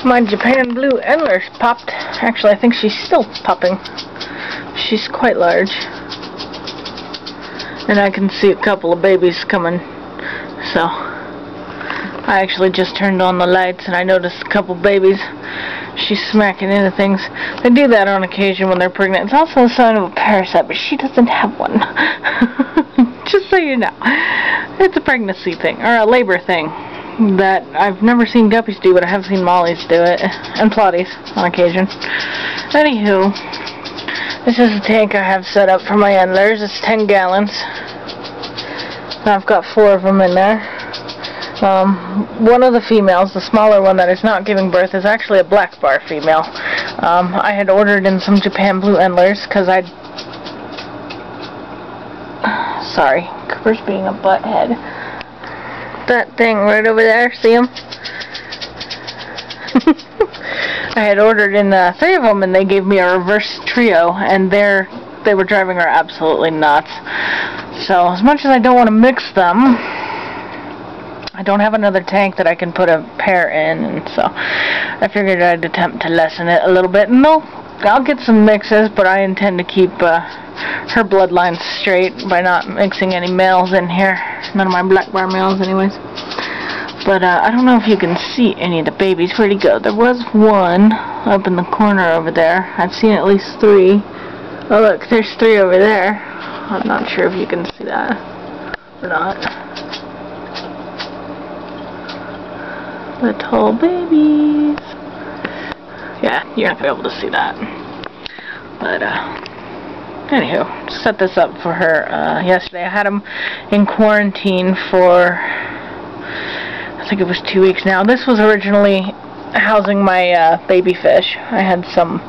My Japan Blue Endlers popped. Actually, I think she's still popping. She's quite large. And I can see a couple of babies coming. So, I actually just turned on the lights and I noticed a couple babies. She's smacking into things. They do that on occasion when they're pregnant. It's also a sign of a parasite, but she doesn't have one. Just so you know. It's a pregnancy thing, or a labor thing, that I've never seen guppies do, but I have seen mollies do it, and plotties on occasion. Anywho, this is a tank I have set up for my endlers. It's 10 gallons. I've got 4 of them in there. One of the females, the smaller one that is not giving birth, is actually a black bar female. I had ordered in some Japan Blue Endlers because sorry, Cooper's being a butthead. That thing right over there, see him? I had ordered in 3 of them and they gave me a reverse trio, and they were driving her absolutely nuts. So as much as I don't want to mix them, I don't have another tank that I can put a pair in, and so I figured I'd attempt to lessen it a little bit. And I'll get some mixes, but I intend to keep her bloodline straight by not mixing any males in here. None of my black bar males anyways. But I don't know if you can see any of the babies. Where'd he go? There was one up in the corner over there. I've seen at least 3. Oh look, there's 3 over there. I'm not sure if you can see that or not. Little babies. Yeah, you're not going to be able to see that. But, anywho, set this up for her yesterday. I had them in quarantine for, I think it was 2 weeks now. This was originally housing my baby fish. I had some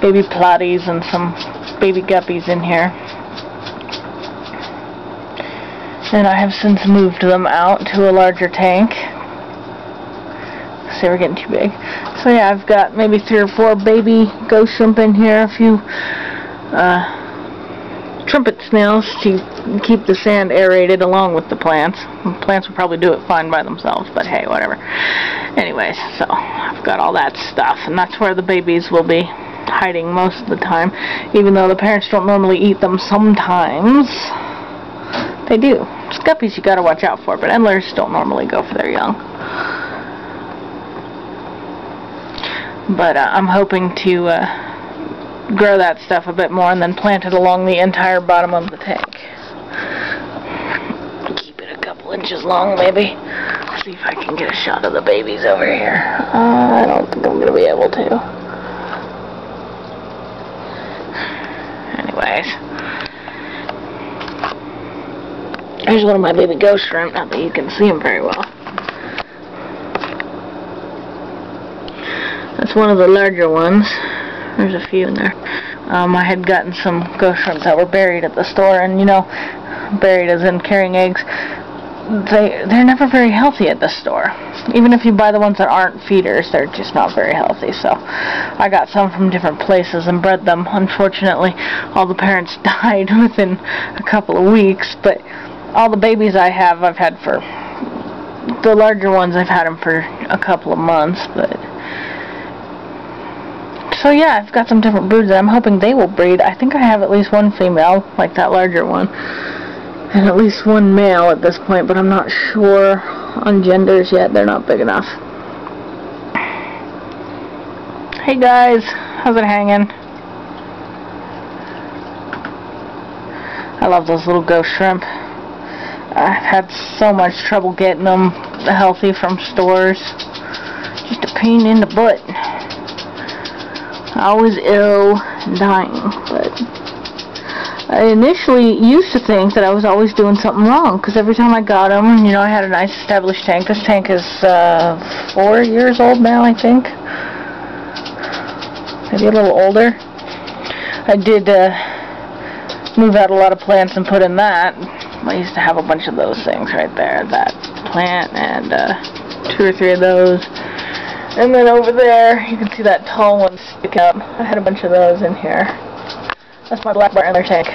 baby plotties and some baby guppies in here. And I have since moved them out to a larger tank. They were getting too big. So yeah, I've got maybe 3 or 4 baby ghost shrimp in here, a few trumpet snails to keep the sand aerated along with the plants. The plants will probably do it fine by themselves, but hey, whatever. Anyways, so I've got all that stuff, and that's where the babies will be hiding most of the time, even though the parents don't normally eat them. Sometimes they do. Guppies you gotta watch out for, but endlers don't normally go for their young. But I'm hoping to grow that stuff a bit more and then plant it along the entire bottom of the tank. Keep it a couple inches long, maybe. See if I can get a shot of the babies over here. I don't think I'm going to be able to. Anyways. Here's one of my baby ghost shrimp. Not that you can see them very well. That's one of the larger ones. There's a few in there. I had gotten some ghost shrimp that were buried at the store, and you know, buried as in carrying eggs. They're never very healthy at the store. Even if you buy the ones that aren't feeders, they're just not very healthy. So I got some from different places and bred them. Unfortunately, all the parents died within a couple of weeks, but all the babies I've had for the larger ones, I've had them for a couple of months, but so yeah, I've got some different broods that I'm hoping they will breed. I think I have at least 1 female, like that larger one, and at least 1 male at this point, but I'm not sure on genders yet. They're not big enough. Hey guys, how's it hanging? I love those little ghost shrimp. I've had so much trouble getting them healthy from stores. Just a pain in the butt. Always ill and dying, but I initially used to think that I was always doing something wrong, because every time I got them, you know, I had a nice established tank. This tank is 4 years old now, I think. Maybe a little older. I did move out a lot of plants and put in that. I used to have a bunch of those things right there, that plant and 2 or 3 of those. And then over there, you can see that tall one stick up. I had a bunch of those in here. That's my black bar endler tank,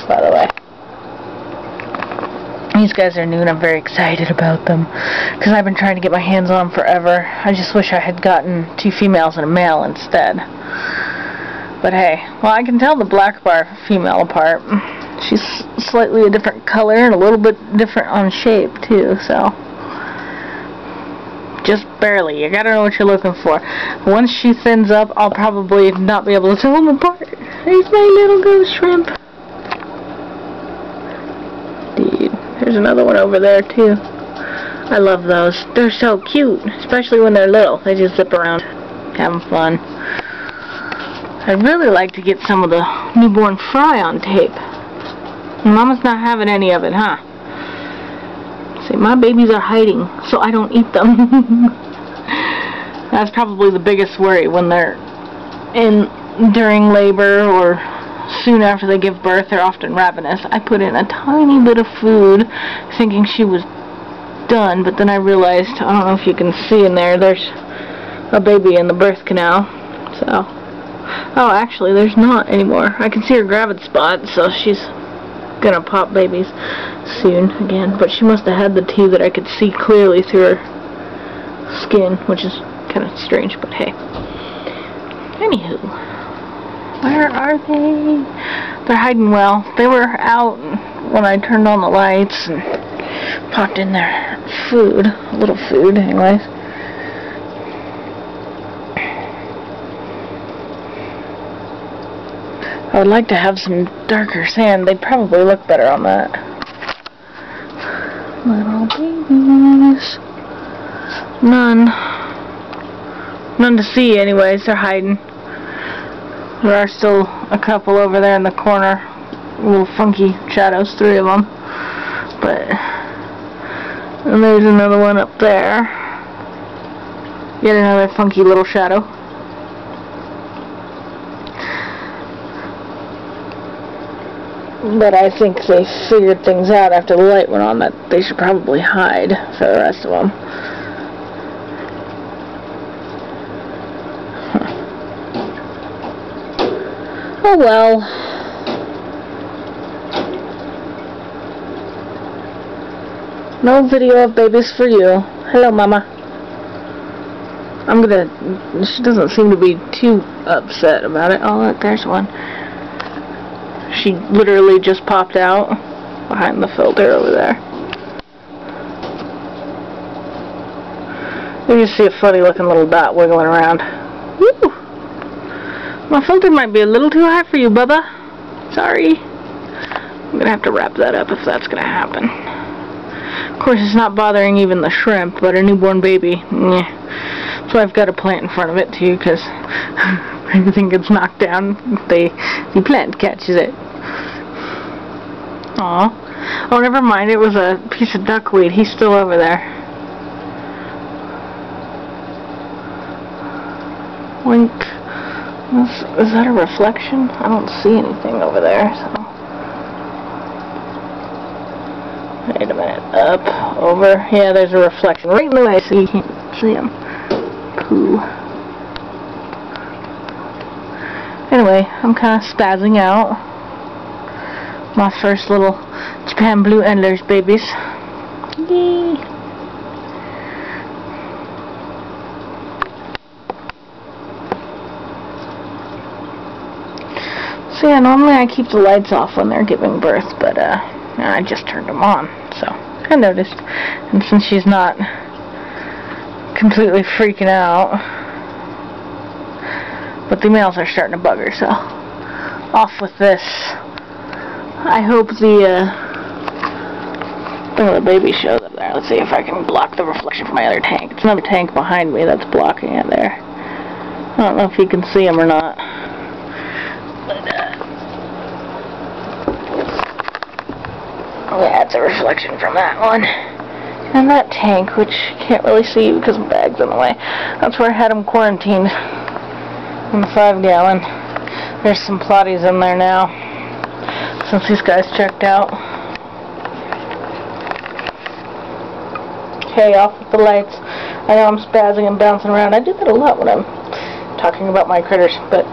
by the way. These guys are new and I'm very excited about them because I've been trying to get my hands on them forever. I just wish I had gotten 2 females and a male instead. But hey, well, I can tell the black bar female apart. She's slightly a different color and a little bit different on shape too, so just barely. You gotta know what you're looking for. Once she thins up, I'll probably not be able to tell them apart. There's my little ghost shrimp. Dude, there's another one over there too. I love those. They're so cute, especially when they're little. They just zip around, having fun. I'd really like to get some of the newborn fry on tape. Mama's not having any of it, huh? See, my babies are hiding, so I don't eat them. That's probably the biggest worry when they're during labor or soon after they give birth. They're often ravenous. I put in a tiny bit of food thinking she was done, but then I realized, I don't know if you can see in there, there's a baby in the birth canal. So, oh, actually there's not anymore. I can see her gravid spot, so she's gonna pop babies soon again, but she must have had the 2 that I could see clearly through her skin, which is kind of strange, but hey. Anywho, where are they? They're hiding well. They were out when I turned on the lights and popped in their food, a little food anyways. I would like to have some darker sand. They'd probably look better on that. Little babies. None to see anyways. They're hiding. There are still a couple over there in the corner. Little funky shadows, 3 of them. And there's another one up there. Yet another funky little shadow. But I think they figured things out after the light went on that they should probably hide for the rest of them. Oh well. No video of babies for you. Hello, Mama. She doesn't seem to be too upset about it. Oh, look, there's one. She literally just popped out behind the filter over there. You just see a funny looking little dot wiggling around. Woo! My filter might be a little too high for you, Bubba. Sorry. I'm going to have to wrap that up if that's going to happen. Of course, it's not bothering even the shrimp, but a newborn baby, yeah. So I've got a plant in front of it too, because everything gets knocked down. The plant catches it. Aw. Oh, never mind. It was a piece of duckweed. He's still over there. Wink. Is that a reflection? I don't see anything over there, so. Wait a minute. Up, over. Yeah, there's a reflection right in the way, so you can't see him. Cool. Anyway, I'm kind of spazzing out. My first little Japan Blue Endlers babies. Yay! So yeah, normally I keep the lights off when they're giving birth, but I just turned them on, so I noticed. And since she's not completely freaking out, but the males are starting to bug her, so off with this. I hope the baby shows up there. Let's see if I can block the reflection from my other tank. It's another tank behind me that's blocking it there. I don't know if you can see them or not. But, yeah, it's a reflection from that one. And that tank, which you can't really see because the bag's in the way. That's where I had them quarantined. In the 5-gallon. There's some plotties in there now, since these guys checked out. Okay, off with the lights. I know I'm spazzing and bouncing around. I do that a lot when I'm talking about my critters, but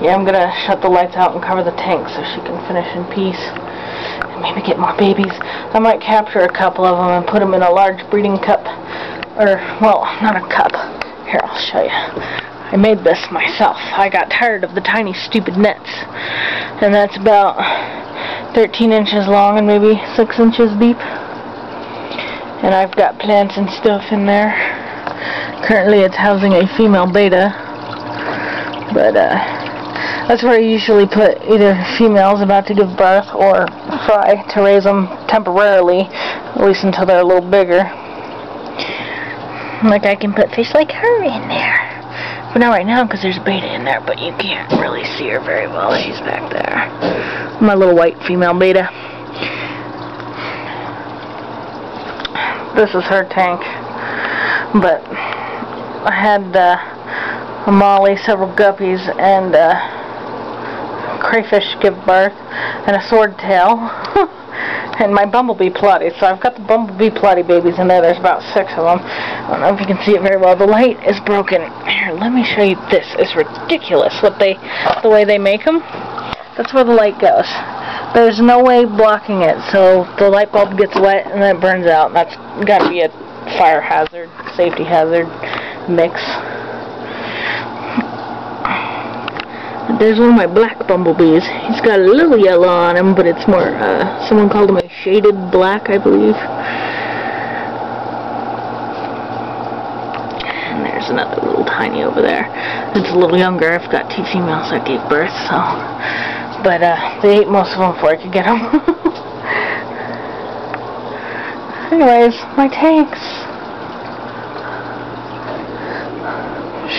yeah, I'm gonna shut the lights out and cover the tank so she can finish in peace. and maybe get more babies. I might capture a couple of them and put them in a large breeding cup. Or, well, not a cup. Here, I'll show you. I made this myself. I got tired of the tiny, stupid nets. And that's about 13 inches long and maybe 6 inches deep. And I've got plants and stuff in there. Currently it's housing a female beta. But, that's where I usually put either females about to give birth or fry to raise them temporarily, at least until they're a little bigger. Like I can put fish like her in there. But not right now because there's a beta in there, but you can't really see her very well. She's back there. My little white female beta. This is her tank. But I had a molly, several guppies, and crayfish give birth, and a swordtail, and my bumblebee plotty. So I've got the bumblebee plotty babies in there. There's about 6 of them. I don't know if you can see it very well. The light is broken. Here, let me show you. This is ridiculous. The way they make them. That's where the light goes. There's no way blocking it, so the light bulb gets wet and then it burns out. That's got to be a fire hazard, safety hazard mix. There's one of my black bumblebees. He's got a little yellow on him, but it's more, someone called him a shaded black, I believe. And there's another little tiny over there. It's a little younger. I've got 2 females that gave birth, so. But, they ate most of them before I could get them. Anyways, my tanks.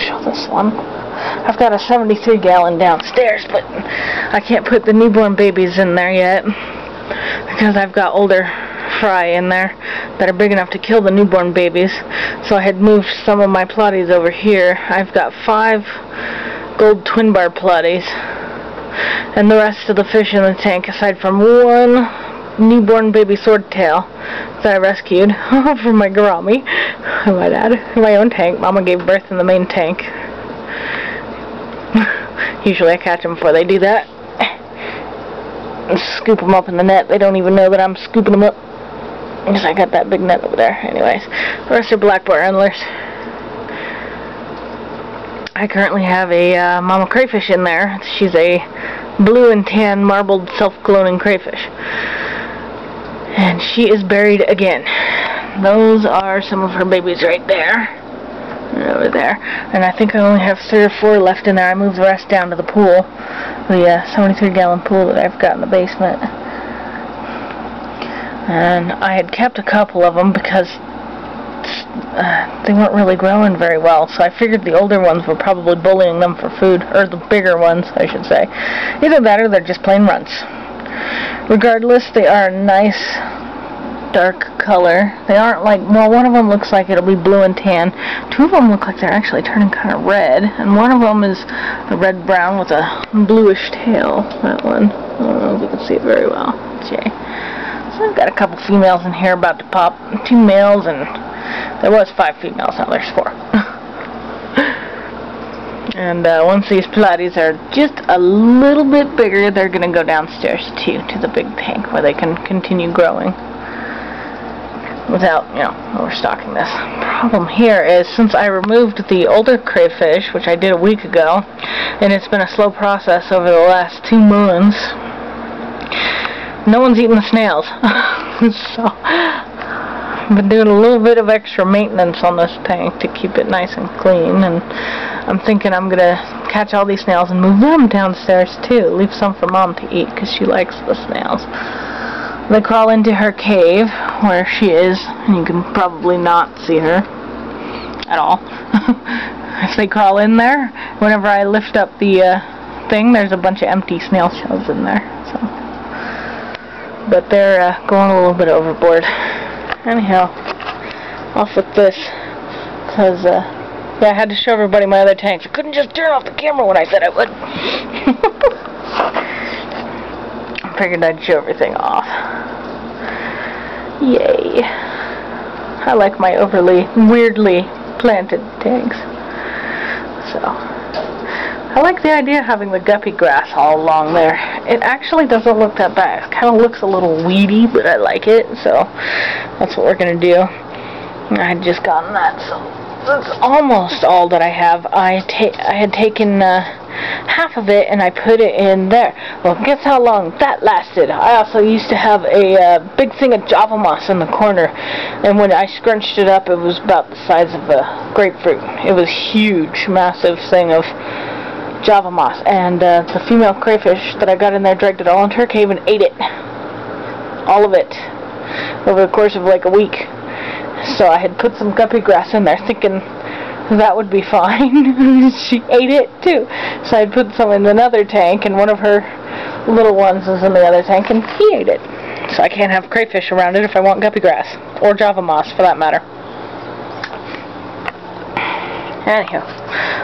Show this one. I've got a 73-gallon downstairs, but I can't put the newborn babies in there yet because I've got older fry in there that are big enough to kill the newborn babies. So I had moved some of my plotties over here. I've got 5 gold twin bar plotties, and the rest of the fish in the tank, aside from 1 newborn baby swordtail that I rescued from my gourami, I might add, in my own tank. Mama gave birth in the main tank. Usually I catch them before they do that and scoop them up in the net. They don't even know that I'm scooping them up because I got that big net over there. Anyways, the rest are black Blue Endlers. I currently have a mama crayfish in there. She's a blue and tan marbled self-cloning crayfish, and she is buried again. Those are some of her babies right there. Over there, and I think I only have 3 or 4 left in there. I moved the rest down to the pool, the 73-gallon pool that I've got in the basement. And I had kept a couple of them because they weren't really growing very well, so I figured the older ones were probably bullying them for food, or the bigger ones, I should say. Either that or they're just plain runts. Regardless, they are a nice dark color. They aren't like, well, one of them looks like it'll be blue and tan. 2 of them look like they're actually turning kind of red, and one of them is a red-brown with a bluish tail. That one. I don't know if you can see it very well. Okay. So I've got a couple females in here about to pop. 2 males, and there was 5 females. Now there's 4. And once these plotties are just a little bit bigger, they're going to go downstairs too, to the big tank where they can continue growing without, you know, overstocking this. Problem here is, since I removed the older crayfish, which I did a week ago, and it's been a slow process over the last 2 months, no one's eaten the snails. So I've been doing a little bit of extra maintenance on this tank to keep it nice and clean, and I'm thinking I'm gonna catch all these snails and move them downstairs too. Leave some for Mom to eat because she likes the snails. They crawl into her cave where she is, and you can probably not see her at all. If they crawl in there, whenever I lift up the thing, there's a bunch of empty snail shells in there. So, but they're going a little bit overboard. Anyhow, off with this, because yeah, I had to show everybody my other tanks. I couldn't just turn off the camera when I said I would. I figured I'd show everything off. Yay. I like my overly, weirdly planted tanks. So, I like the idea of having the guppy grass all along there. It actually doesn't look that bad. It kind of looks a little weedy, but I like it, so that's what we're going to do. I had just gotten that, so that's almost all that I have. I had taken half of it and I put it in there. Well, guess how long that lasted? I also used to have a big thing of Java moss in the corner, and when I scrunched it up, it was about the size of a grapefruit. It was huge, massive thing of Java moss, and the female crayfish that I got in there dragged it all into her cave and ate it. All of it. Over the course of like a week. So I had put some guppy grass in there thinking that would be fine. She ate it too. So I had put some in another tank, and one of her little ones is in the other tank, and he ate it. So I can't have crayfish around it if I want guppy grass. Or Java moss, for that matter. Anyhow,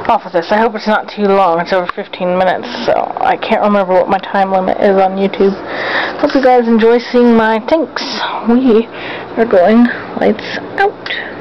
off with this. I hope it's not too long. It's over 15 minutes, so I can't remember what my time limit is on YouTube. Hope you guys enjoy seeing my tanks. We are going lights out.